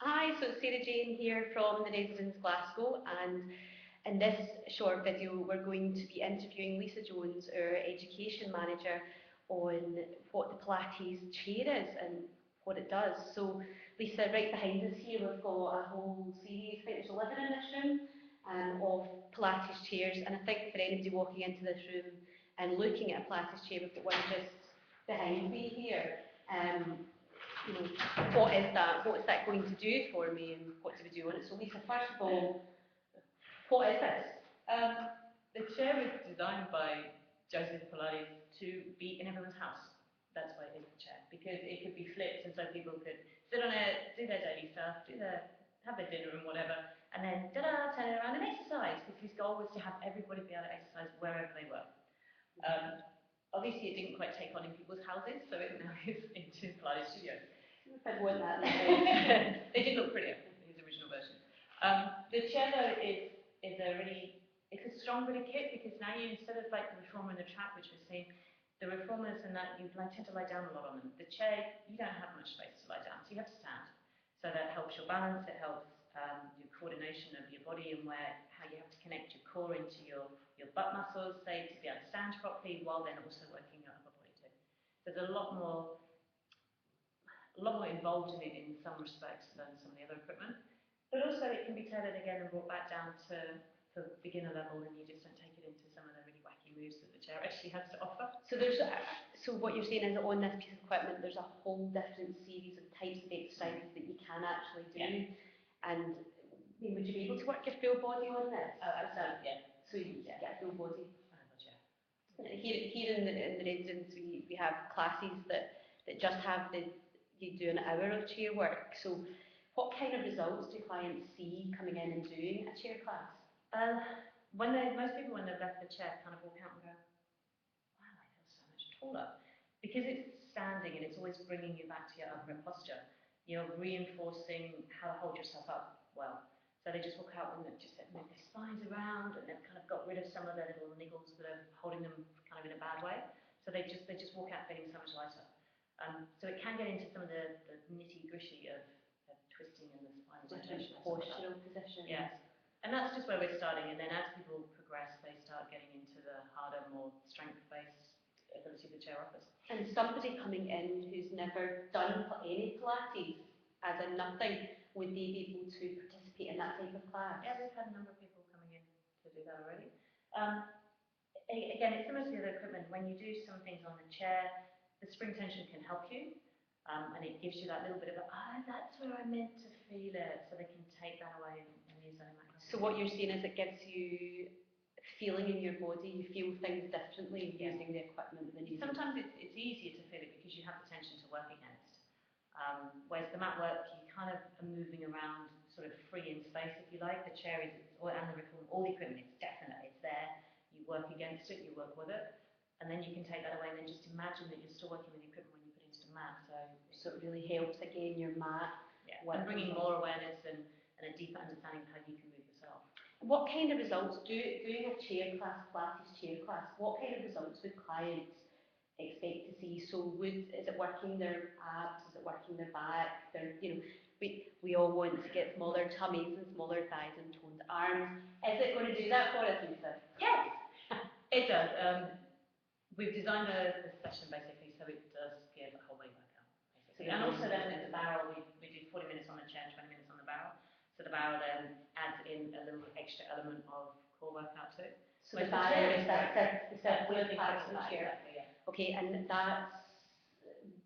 Hi, so it's Sarah Jane here from the Residence Glasgow, and in this short video we're going to be interviewing Lisa Jones, our Education Manager, on what the Pilates chair is and what it does. So Lisa, right behind us here we've got a whole series, I think there's 11 in this room, of Pilates chairs, and I think for anybody walking into this room and looking at a Pilates chair, we've got one just behind me here. You know, what is that? What is that going to do for me, and what do we do on it? So Lisa, first of all, what is this? The chair was designed by Joseph Pilates to be in everyone's house. That's why it is the chair, because it could be flipped, and so people could sit on it, do their daily stuff, have their dinner and whatever, and then turn it around and exercise, because his goal was to have everybody be able to exercise wherever they were. Obviously, it didn't quite take on in people's houses, so it now is into Pilates studios. I want that. They did look prettier in his original version. The chair, though, is it's a strong bit of kit, because now you, instead of like the reformer and the trap, which we've seen, the reformers and that, you tend to lie down a lot on them. The chair, you don't have much space to lie down, so you have to stand. So that helps your balance, it helps your coordination of your body and how you have to connect your core into your butt muscles, say, to be able to stand properly, while then also working your upper body too. So there's a lot more involved in it in some respects than some of the other equipment. But also it can be tailored again and brought back down to beginner level, and you just don't take it into some of the really wacky moves that the chair actually has to offer. So what you're saying is that on this piece of equipment there's a whole different series of types of exercises that you can actually do. Yeah. And I mean, would you be able to work your full body on this? Oh, absolutely, yeah. So you get full body. Yeah. Here in the residence we have classes that just have you do an hour of chair work. So what kind of results do clients see coming in and doing a chair class? Most people, when they've left the chair, kind of walk out and go, wow, I feel so much taller. Because it's standing and it's always bringing you back to your upright posture. You're reinforcing how to hold yourself up well. So they just walk out and they just move their spines around, and they've kind of got rid of some of the little niggles that are holding them kind of in a bad way. So they just walk out feeling so much lighter. So it can get into some of the nitty-gritty of twisting and the spine rotation. Postural positions. Yeah. And that's just where we're starting, and then as people progress, they start getting into the harder, more strength-based ability the chair offers. And somebody coming in who's never done any Pilates, as in nothing, would they be able to participate in that type of class? Yeah, we've had a number of people coming in to do that already. Again, it's similar to the other equipment. When you do some things on the chair, the spring tension can help you, and it gives you that little bit of that's where I meant to feel it, so they can take that away and use that in that class. So what you're saying is it gives you feeling in your body, you feel things differently using the equipment than you do. Sometimes it's easier to feel it because you have the tension to work against. Whereas the mat work, you kind of are moving around sort of free in space, if you like. The chair and the reform, all the equipment, it's definite, it's there. You work against it, you work with it, and then you can take that away and then just imagine that you're still working with the equipment when you put it into the mat. So it really helps again your mat. Yeah, and bringing more awareness and a deeper understanding of how you can move yourself. What kind of results, doing a chair class, Pilates chair class, what kind of results would clients expect to see? So is it working their abs, is it working their back, we all want to get smaller tummies and smaller thighs and toned arms. Is it going to do that for us, Lisa? Yes, it does. We've designed the session basically so it does give a whole body workout, basically. And also then at the barrel, we do 40 minutes on the chair, 20 minutes on the barrel. So the barrel then adds in a little extra element of core workout too. So the barrel is that with part of the chair. Exactly, yeah. Okay, and that's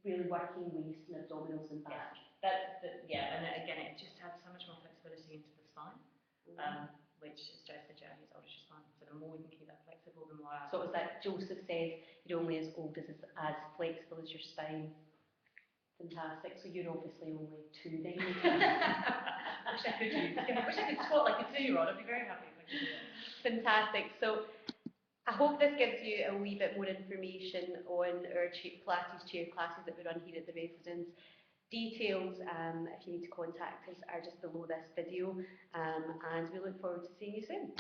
really working waist and abdominals and back. Yeah, and again, it just adds so much more flexibility into the spine, which, as Joe said, Joe, he's old as your spine. So the more we can keep that flexible, the more. So it was like Joseph says, you're only as old as flexible as your spine. Fantastic. So you're obviously only 2 then. I wish I could squat like a 2-year-old. I'd be very happy if I could do that. Fantastic. So I hope this gives you a wee bit more information on our Pilates chair classes that we run here at the residence. Details, if you need to contact us, are just below this video, and we look forward to seeing you soon.